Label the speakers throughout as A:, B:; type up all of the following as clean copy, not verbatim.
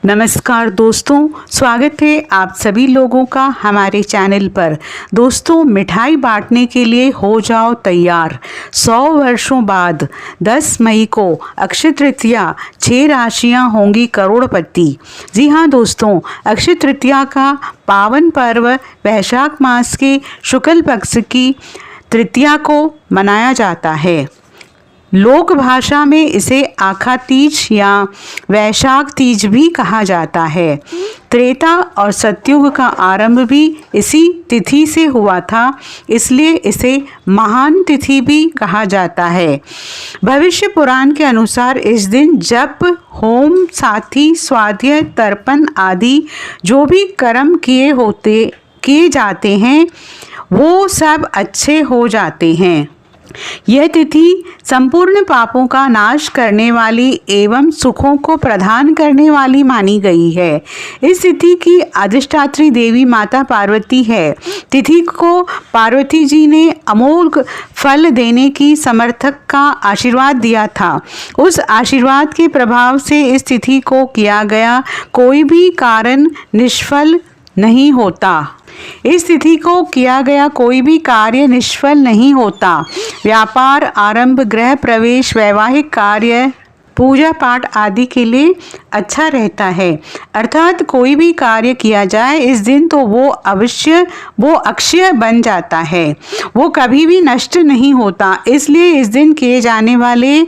A: नमस्कार दोस्तों, स्वागत है आप सभी लोगों का हमारे चैनल पर। दोस्तों, मिठाई बांटने के लिए हो जाओ तैयार। 100 वर्षों बाद 10 मई को अक्षय तृतीया 6 राशियां होंगी करोड़पति। जी हाँ दोस्तों, अक्षय तृतीया का पावन पर्व वैशाख मास के शुक्ल पक्ष की तृतीया को मनाया जाता है। लोक भाषा में इसे आखा तीज या वैशाख तीज भी कहा जाता है। त्रेता और सतयुग का आरंभ भी इसी तिथि से हुआ था, इसलिए इसे महान तिथि भी कहा जाता है। भविष्य पुराण के अनुसार इस दिन जप, होम, साथी, स्वाध्याय, तर्पण आदि जो भी कर्म किए जाते हैं वो सब अच्छे हो जाते हैं। यह तिथि संपूर्ण पापों का नाश करने वाली एवं सुखों को प्रदान करने वाली मानी गई है। इस तिथि की अधिष्ठात्री देवी माता पार्वती है। तिथि को पार्वती जी ने अमोघ फल देने की समर्थक का आशीर्वाद दिया था। उस आशीर्वाद के प्रभाव से इस तिथि को किया गया कोई भी कारण निष्फल नहीं होता। इस तिथि को किया गया कोई भी कार्य निष्फल नहीं होता। व्यापार आरंभ, गृह प्रवेश, वैवाहिक कार्य, पूजा पाठ आदि के लिए अच्छा रहता है। अर्थात कोई भी कार्य किया जाए इस दिन तो वो अक्षय बन जाता है, वो कभी भी नष्ट नहीं होता। इसलिए इस दिन किए जाने वाले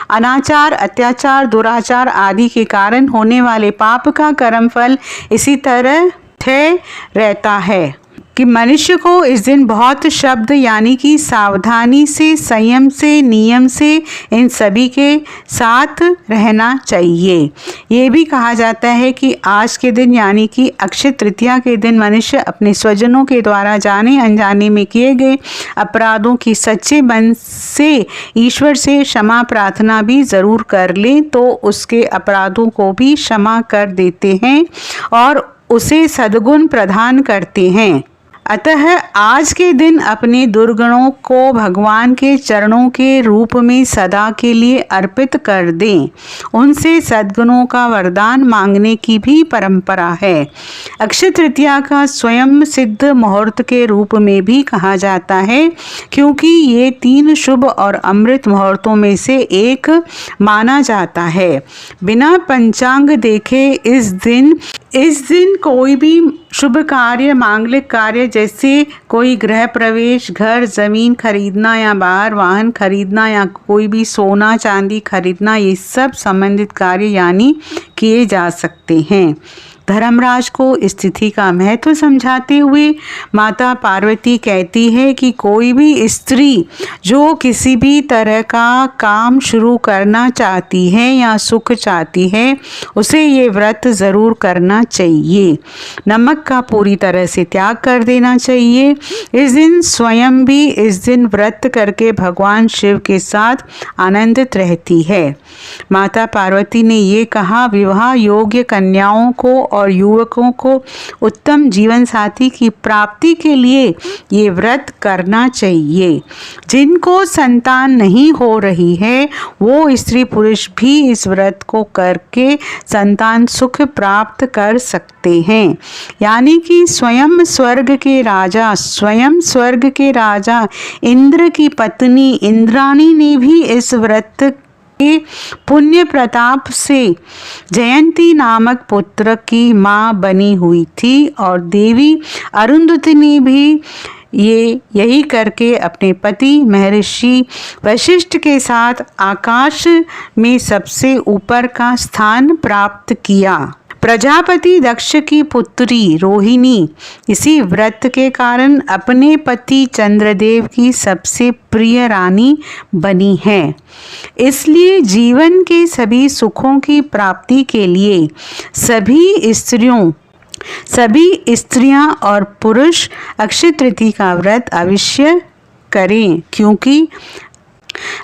A: अनाचार, अत्याचार, दुराचार आदि के कारण होने वाले पाप का कर्मफल इसी तरह रहता है कि मनुष्य को इस दिन बहुत शब्द यानी कि सावधानी से, संयम से, नियम से इन सभी के साथ रहना चाहिए। ये भी कहा जाता है कि आज के दिन यानी कि अक्षय तृतीया के दिन मनुष्य अपने स्वजनों के द्वारा जाने अनजाने में किए गए अपराधों की सच्चे मन से ईश्वर से क्षमा प्रार्थना भी ज़रूर कर ले तो उसके अपराधों को भी क्षमा कर देते हैं और उसे सद्गुण प्रदान करते हैं। अतः आज के दिन अपने दुर्गुणों को भगवान के चरणों के रूप में सदा के लिए अर्पित कर दें। उनसे सद्गुणों का वरदान मांगने की भी परंपरा है। अक्षय तृतीया का स्वयं सिद्ध मुहूर्त के रूप में भी कहा जाता है, क्योंकि ये 3 शुभ और अमृत मुहूर्तों में से एक माना जाता है। बिना पंचांग देखे इस दिन कोई भी शुभ कार्य, मांगलिक कार्य जैसे कोई गृह प्रवेश, घर जमीन खरीदना या बाहर वाहन खरीदना या कोई भी सोना चांदी खरीदना, ये सब संबंधित कार्य यानी किए जा सकते हैं। धर्मराज को इस तिथि का महत्व समझाते हुए माता पार्वती कहती है कि कोई भी स्त्री जो किसी भी तरह का काम शुरू करना चाहती है या सुख चाहती है उसे ये व्रत ज़रूर करना चाहिए। नमक का पूरी तरह से त्याग कर देना चाहिए। इस दिन स्वयं भी इस दिन व्रत करके भगवान शिव के साथ आनंदित रहती है। माता पार्वती ने ये कहा, विवाह योग्य कन्याओं को और युवकों को उत्तम जीवन साथी की प्राप्ति के लिए ये व्रत करना चाहिए। जिनको संतान नहीं हो रही है वो स्त्री पुरुष भी इस व्रत को करके संतान सुख प्राप्त कर सकते हैं। यानी कि स्वयं स्वर्ग के राजा इंद्र की पत्नी इंद्राणी ने भी इस व्रत के पुण्य प्रताप से जयंती नामक पुत्र की माँ बनी हुई थी और देवी अरुंधति ने भी यही करके अपने पति महर्षि वशिष्ठ के साथ आकाश में सबसे ऊपर का स्थान प्राप्त किया। प्रजापति दक्ष की पुत्री रोहिणी इसी व्रत के कारण अपने पति चंद्रदेव की सबसे प्रिय रानी बनी है। इसलिए जीवन के सभी सुखों की प्राप्ति के लिए सभी स्त्रियां और पुरुष अक्षय तृतीया का व्रत अवश्य करें, क्योंकि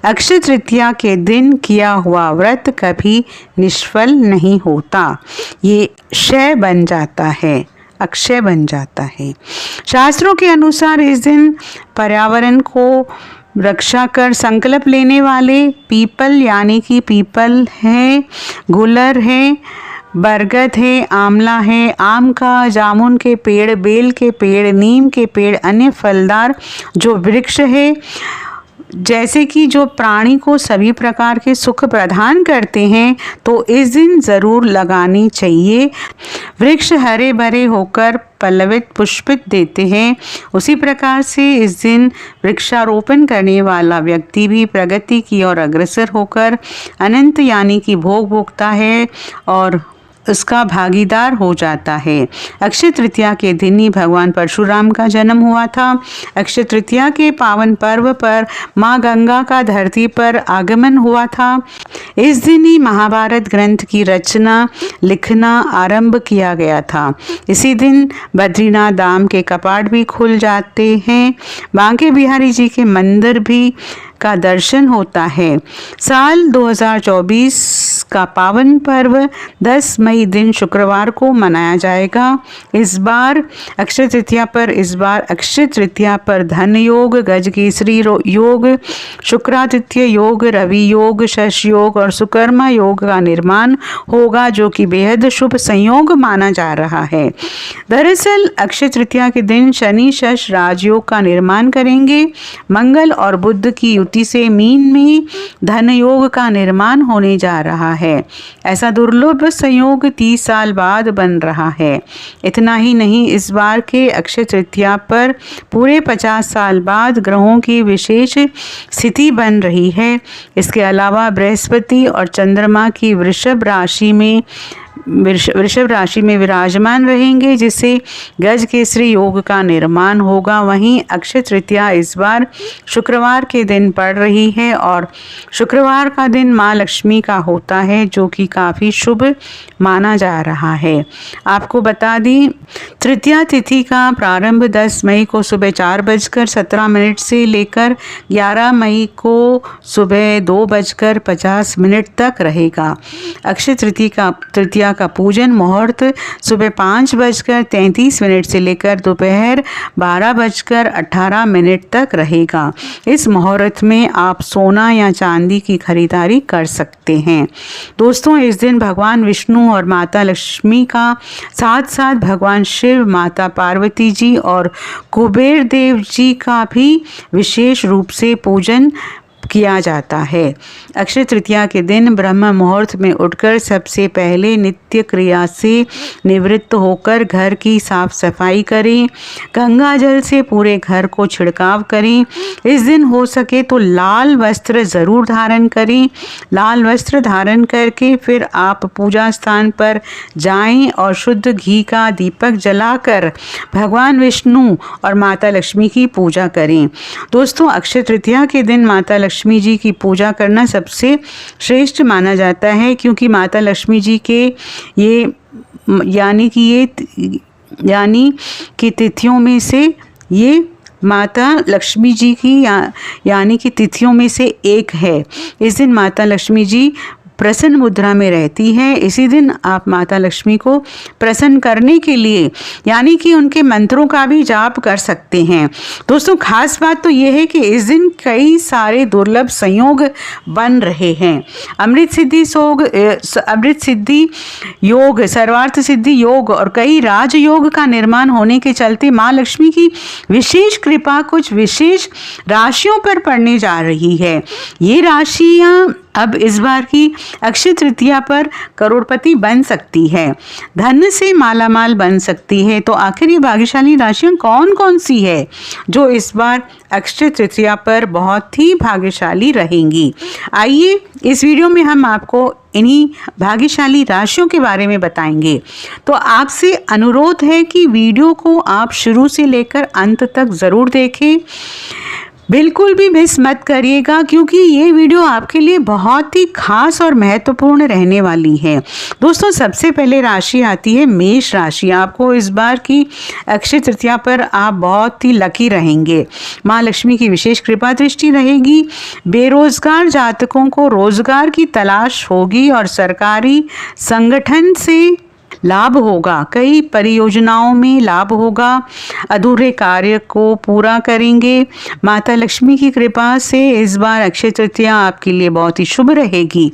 A: अक्षय तृतीया के दिन किया हुआ व्रत कभी निष्फल नहीं होता। ये अक्षय बन जाता है। शास्त्रों के अनुसार इस दिन पर्यावरण को रक्षा कर संकल्प लेने वाले पीपल यानी कि पीपल है, गुलर है, बरगद है, आंवला है, आम का, जामुन के पेड़, बेल के पेड़, नीम के पेड़, अन्य फलदार जो वृक्ष है, जैसे कि जो प्राणी को सभी प्रकार के सुख प्रदान करते हैं, तो इस दिन ज़रूर लगानी चाहिए। वृक्ष हरे भरे होकर पल्लवित पुष्पित देते हैं, उसी प्रकार से इस दिन वृक्षारोपण करने वाला व्यक्ति भी प्रगति की ओर अग्रसर होकर अनंत यानी कि भोग भोगता है और उसका भागीदार हो जाता है। अक्षय तृतीया के दिन ही भगवान परशुराम का जन्म हुआ था। अक्षय तृतीया के पावन पर्व पर माँ गंगा का धरती पर आगमन हुआ था। इस दिन ही महाभारत ग्रंथ की रचना लिखना आरंभ किया गया था। इसी दिन बद्रीनाथ धाम के कपाट भी खुल जाते हैं। बांके बिहारी जी के मंदिर भी का दर्शन होता है। साल 2024 का पावन पर्व 10 मई दिन शुक्रवार को मनाया जाएगा। इस बार अक्षय तृतीया पर धन योग, गजकेसरी योग, शुक्रादित्य योग, रवि योग, शश योग और सुकर्मा योग का निर्माण होगा, जो कि बेहद शुभ संयोग माना जा रहा है। दरअसल अक्षय तृतीया के दिन शनि शश राजयोग का निर्माण करेंगे। मंगल और बुध की युति से मीन में धन योग का निर्माण होने जा रहा है। ऐसा दुर्लभ संयोग 30 साल बाद बन रहा है। इतना ही नहीं, इस बार के अक्षय तृतीया पर पूरे 50 साल बाद ग्रहों की विशेष स्थिति बन रही है। इसके अलावा बृहस्पति और चंद्रमा की वृषभ राशि में विराजमान रहेंगे, जिससे गज केसरी योग का निर्माण होगा। वहीं अक्षय तृतीया इस बार शुक्रवार के दिन पड़ रही है और शुक्रवार का दिन माँ लक्ष्मी का होता है, जो कि काफ़ी शुभ माना जा रहा है। आपको बता दें, तृतीया तिथि का प्रारंभ 10 मई को सुबह 4:17 से लेकर 11 मई को सुबह 2:50 तक रहेगा। अक्षय तृतीया का पूजन मुहूर्त सुबह 5:33 से लेकर दोपहर 12:18 तक रहेगा। इस मुहूर्त में आप सोना या चांदी की खरीदारी कर सकते हैं। दोस्तों, इस दिन भगवान विष्णु और माता लक्ष्मी का साथ साथ भगवान शिव, माता पार्वती जी और कुबेर देव जी का भी विशेष रूप से पूजन किया जाता है। अक्षय तृतीया के दिन ब्रह्म मुहूर्त में उठकर सबसे पहले नित्य क्रिया से निवृत्त होकर घर की साफ सफाई करें। गंगा जल से पूरे घर को छिड़काव करें। इस दिन हो सके तो लाल वस्त्र ज़रूर धारण करें। लाल वस्त्र धारण करके फिर आप पूजा स्थान पर जाएं और शुद्ध घी का दीपक जलाकर भगवान विष्णु और माता लक्ष्मी की पूजा करें। दोस्तों, अक्षय तृतीया के दिन माता लक्ष्मी जी की पूजा करना सबसे श्रेष्ठ माना जाता है, क्योंकि माता लक्ष्मी जी के यानी कि तिथियों में से ये माता लक्ष्मी जी की यानी कि तिथियों में से एक है। इस दिन माता लक्ष्मी जी प्रसन्न मुद्रा में रहती है। इसी दिन आप माता लक्ष्मी को प्रसन्न करने के लिए यानी कि उनके मंत्रों का भी जाप कर सकते हैं। दोस्तों, खास बात तो यह है कि इस दिन कई सारे दुर्लभ संयोग बन रहे हैं। अमृत सिद्धि योग, सर्वार्थ सिद्धि योग और कई राजयोग का निर्माण होने के चलते माँ लक्ष्मी की विशेष कृपा कुछ विशेष राशियों पर पड़ने जा रही है। ये राशियाँ अब इस बार की अक्षय तृतीया पर करोड़पति बन सकती है, धन से मालामाल बन सकती है। तो आखिर ये भाग्यशाली राशियाँ कौन कौन सी है जो इस बार अक्षय तृतीया पर बहुत ही भाग्यशाली रहेंगी? आइए इस वीडियो में हम आपको इन्हीं भाग्यशाली राशियों के बारे में बताएंगे। तो आपसे अनुरोध है कि वीडियो को आप शुरू से लेकर अंत तक ज़रूर देखें, बिल्कुल भी मिस मत करिएगा, क्योंकि ये वीडियो आपके लिए बहुत ही खास और महत्वपूर्ण रहने वाली है। दोस्तों, सबसे पहले राशि आती है मेष राशि। आपको इस बार की अक्षय तृतीया पर आप बहुत ही लकी रहेंगे। माँ लक्ष्मी की विशेष कृपा दृष्टि रहेगी। बेरोजगार जातकों को रोजगार की तलाश होगी और सरकारी संगठन से लाभ होगा। कई परियोजनाओं में लाभ होगा। अधूरे कार्य को पूरा करेंगे। माता लक्ष्मी की कृपा से इस बार अक्षय तृतीया आपके लिए बहुत ही शुभ रहेगी।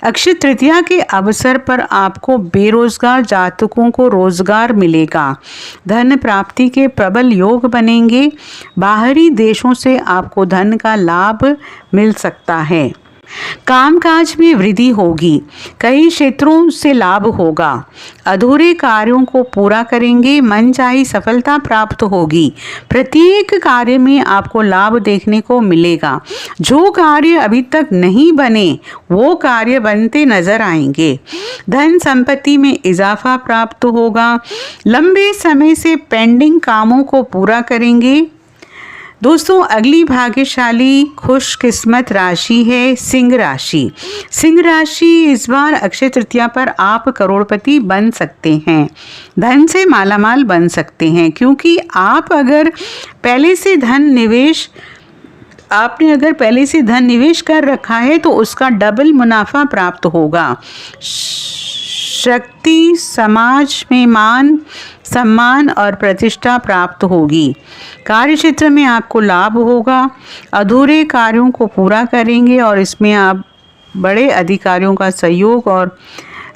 A: अक्षय तृतीया के अवसर पर आपको बेरोजगार जातकों को रोजगार मिलेगा। धन प्राप्ति के प्रबल योग बनेंगे। बाहरी देशों से आपको धन का लाभ मिल सकता है। कामकाज में वृद्धि होगी। कई क्षेत्रों से लाभ होगा। अधूरे कार्यों को पूरा करेंगे। मनचाही सफलता प्राप्त होगी। प्रत्येक कार्य में आपको लाभ देखने को मिलेगा। जो कार्य अभी तक नहीं बने वो कार्य बनते नजर आएंगे। धन संपत्ति में इजाफा प्राप्त होगा। लंबे समय से पेंडिंग कामों को पूरा करेंगे। दोस्तों, अगली भाग्यशाली खुशकिस्मत राशि है सिंह राशि। सिंह राशि इस बार अक्षय तृतीया पर आप करोड़पति बन सकते हैं। धन से मालामाल बन सकते हैं, क्योंकि आपने अगर पहले से धन निवेश कर रखा है तो उसका डबल मुनाफा प्राप्त होगा। शक्ति, समाज में मान सम्मान और प्रतिष्ठा प्राप्त होगी। कार्य क्षेत्र में आपको लाभ होगा। अधूरे कार्यों को पूरा करेंगे और इसमें आप बड़े अधिकारियों का सहयोग और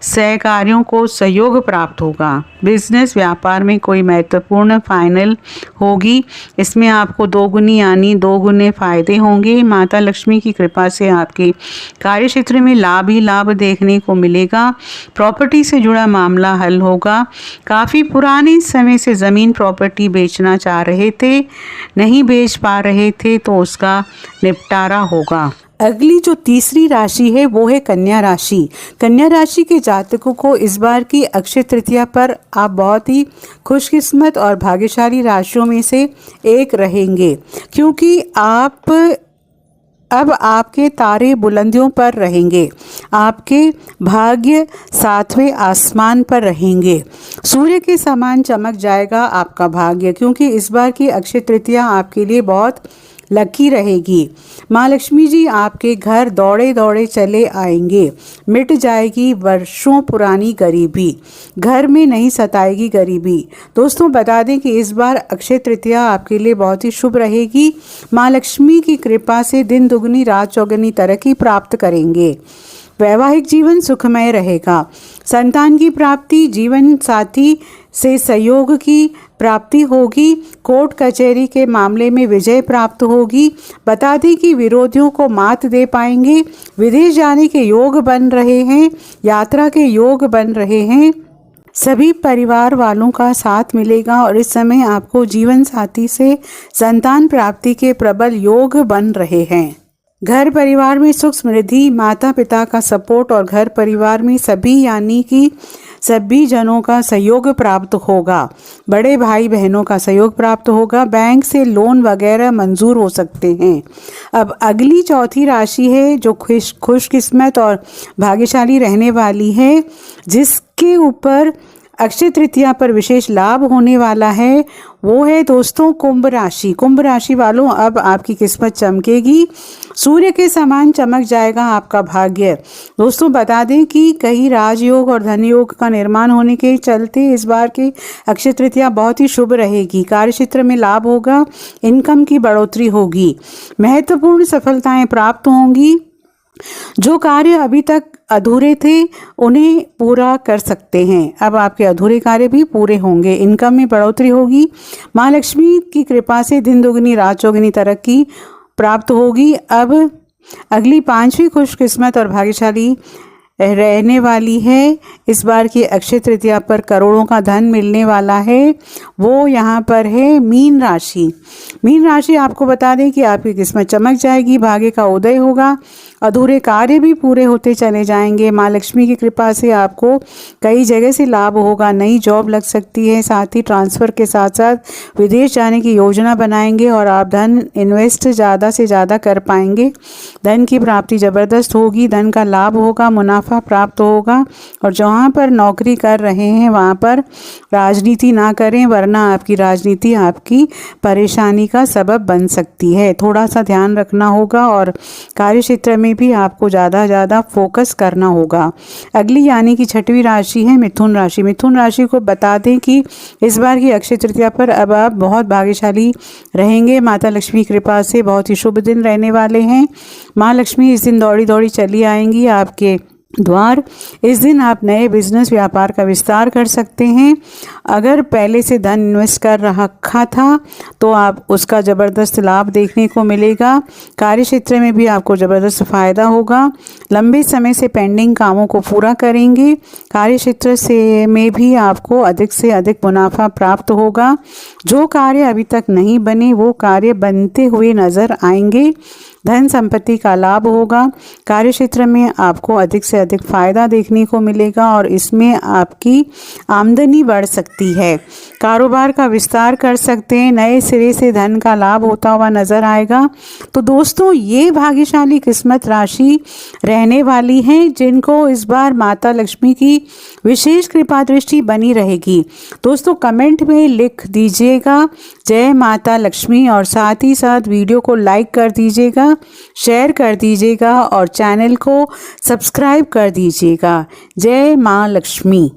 A: सहकारियों को सहयोग प्राप्त होगा। बिजनेस व्यापार में कोई महत्वपूर्ण फाइनल होगी। इसमें आपको दो गुने फायदे होंगे। माता लक्ष्मी की कृपा से आपके कार्य क्षेत्र में लाभ ही लाभ देखने को मिलेगा। प्रॉपर्टी से जुड़ा मामला हल होगा। काफ़ी पुराने समय से ज़मीन प्रॉपर्टी बेचना चाह रहे थे, नहीं बेच पा रहे थे, तो उसका निपटारा होगा। अगली जो तीसरी राशि है वो है कन्या राशि। कन्या राशि के जातकों को इस बार की अक्षय तृतीया पर आप बहुत ही खुशकिस्मत और भाग्यशाली राशियों में से एक रहेंगे, क्योंकि अब आपके तारे बुलंदियों पर रहेंगे। आपके भाग्य 7वें आसमान पर रहेंगे। सूर्य के समान चमक जाएगा आपका भाग्य, क्योंकि इस बार की अक्षय तृतीया आपके लिए बहुत लकी रहेगी। माँ लक्ष्मी जी आपके घर दौड़े दौड़े चले आएंगे। मिट जाएगी वर्षों पुरानी गरीबी। घर में नहीं सताएगी गरीबी। दोस्तों, बता दें कि इस बार अक्षय तृतीया आपके लिए बहुत ही शुभ रहेगी। माँ लक्ष्मी की कृपा से दिन दुगनी रात चौगुनी तरक्की प्राप्त करेंगे। वैवाहिक जीवन सुखमय रहेगा। संतान की प्राप्ति, जीवन साथी से सहयोग की प्राप्ति होगी। कोर्ट कचहरी के मामले में विजय प्राप्त होगी। बता दें कि विरोधियों को मात दे पाएंगे। विदेश जाने के योग बन रहे हैं। यात्रा के योग बन रहे हैं। सभी परिवार वालों का साथ मिलेगा और इस समय आपको जीवन साथी से संतान प्राप्ति के प्रबल योग बन रहे हैं। घर परिवार में सुख समृद्धि, माता पिता का सपोर्ट और घर परिवार में सभी जनों का सहयोग प्राप्त होगा। बड़े भाई बहनों का सहयोग प्राप्त होगा। बैंक से लोन वगैरह मंजूर हो सकते हैं। अब अगली चौथी राशि है जो खुशकिस्मत और भाग्यशाली रहने वाली है, जिसके ऊपर अक्षय तृतीया पर विशेष लाभ होने वाला है, वो है दोस्तों कुंभ राशि। कुंभ राशि वालों, अब आपकी किस्मत चमकेगी। सूर्य के समान चमक जाएगा आपका भाग्य। दोस्तों, बता दें कि कई राजयोग और धन योग का निर्माण होने के चलते इस बार की अक्षय तृतीया बहुत ही शुभ रहेगी। कार्य क्षेत्र में लाभ होगा। इनकम की बढ़ोतरी होगी। महत्वपूर्ण सफलताएं प्राप्त होंगी। जो कार्य अभी तक अधूरे थे उन्हें पूरा कर सकते हैं। अब आपके अधूरे कार्य भी पूरे होंगे। इनकम में बढ़ोतरी होगी। माँ लक्ष्मी की कृपा से दिन दुगनी रात चौगुनी तरक्की प्राप्त होगी। अब अगली 5वीं खुशकिस्मत और भाग्यशाली रहने वाली है। इस बार की अक्षय तृतीया पर करोड़ों का धन मिलने वाला है। वो यहाँ पर है मीन राशि। मीन राशि आपको बता दें कि आपकी किस्मत चमक जाएगी। भाग्य का उदय होगा। अधूरे कार्य भी पूरे होते चले जाएंगे। माँ लक्ष्मी की कृपा से आपको कई जगह से लाभ होगा। नई जॉब लग सकती है। साथ ही ट्रांसफ़र के साथ साथ विदेश जाने की योजना बनाएंगे और आप धन इन्वेस्ट ज़्यादा से ज़्यादा कर पाएंगे। धन की प्राप्ति ज़बरदस्त होगी। धन का लाभ होगा। मुनाफा प्राप्त होगा। और जहाँ पर नौकरी कर रहे हैं वहाँ पर राजनीति ना करें, वरना आपकी राजनीति आपकी परेशानी का सबब बन सकती है। थोड़ा सा ध्यान रखना होगा। और कार्य क्षेत्र में में भी आपको ज़्यादा फोकस करना होगा। अगली यानी कि छठवीं राशि है मिथुन राशि। मिथुन राशि को बता दें कि इस बार की अक्षय तृतीया पर अब आप बहुत भाग्यशाली रहेंगे। माता लक्ष्मी की कृपा से बहुत ही शुभ दिन रहने वाले हैं। माँ लक्ष्मी इस दिन दौड़ी दौड़ी चली आएंगी आपके द्वार। इस दिन आप नए बिजनेस व्यापार का विस्तार कर सकते हैं। अगर पहले से धन इन्वेस्ट कर रखा था तो आप उसका ज़बरदस्त लाभ देखने को मिलेगा। कार्य क्षेत्र में भी आपको ज़बरदस्त फ़ायदा होगा। लंबे समय से पेंडिंग कामों को पूरा करेंगे। कार्य क्षेत्र से में भी आपको अधिक से अधिक मुनाफा प्राप्त होगा। जो कार्य अभी तक नहीं बने वो कार्य बनते हुए नज़र आएंगे। धन संपत्ति का लाभ होगा। कार्य क्षेत्र में आपको अधिक से अधिक फायदा देखने को मिलेगा और इसमें आपकी आमदनी बढ़ सकती है। कारोबार का विस्तार कर सकते हैं। नए सिरे से धन का लाभ होता हुआ नजर आएगा। तो दोस्तों ये भाग्यशाली किस्मत राशि रहने वाली हैं जिनको इस बार माता लक्ष्मी की विशेष कृपा दृष्टि बनी रहेगी। दोस्तों कमेंट में लिख दीजिएगा जय माता लक्ष्मी और साथ ही साथ वीडियो को लाइक कर दीजिएगा, शेयर कर दीजिएगा और चैनल को सब्सक्राइब कर दीजिएगा। जय माँ लक्ष्मी।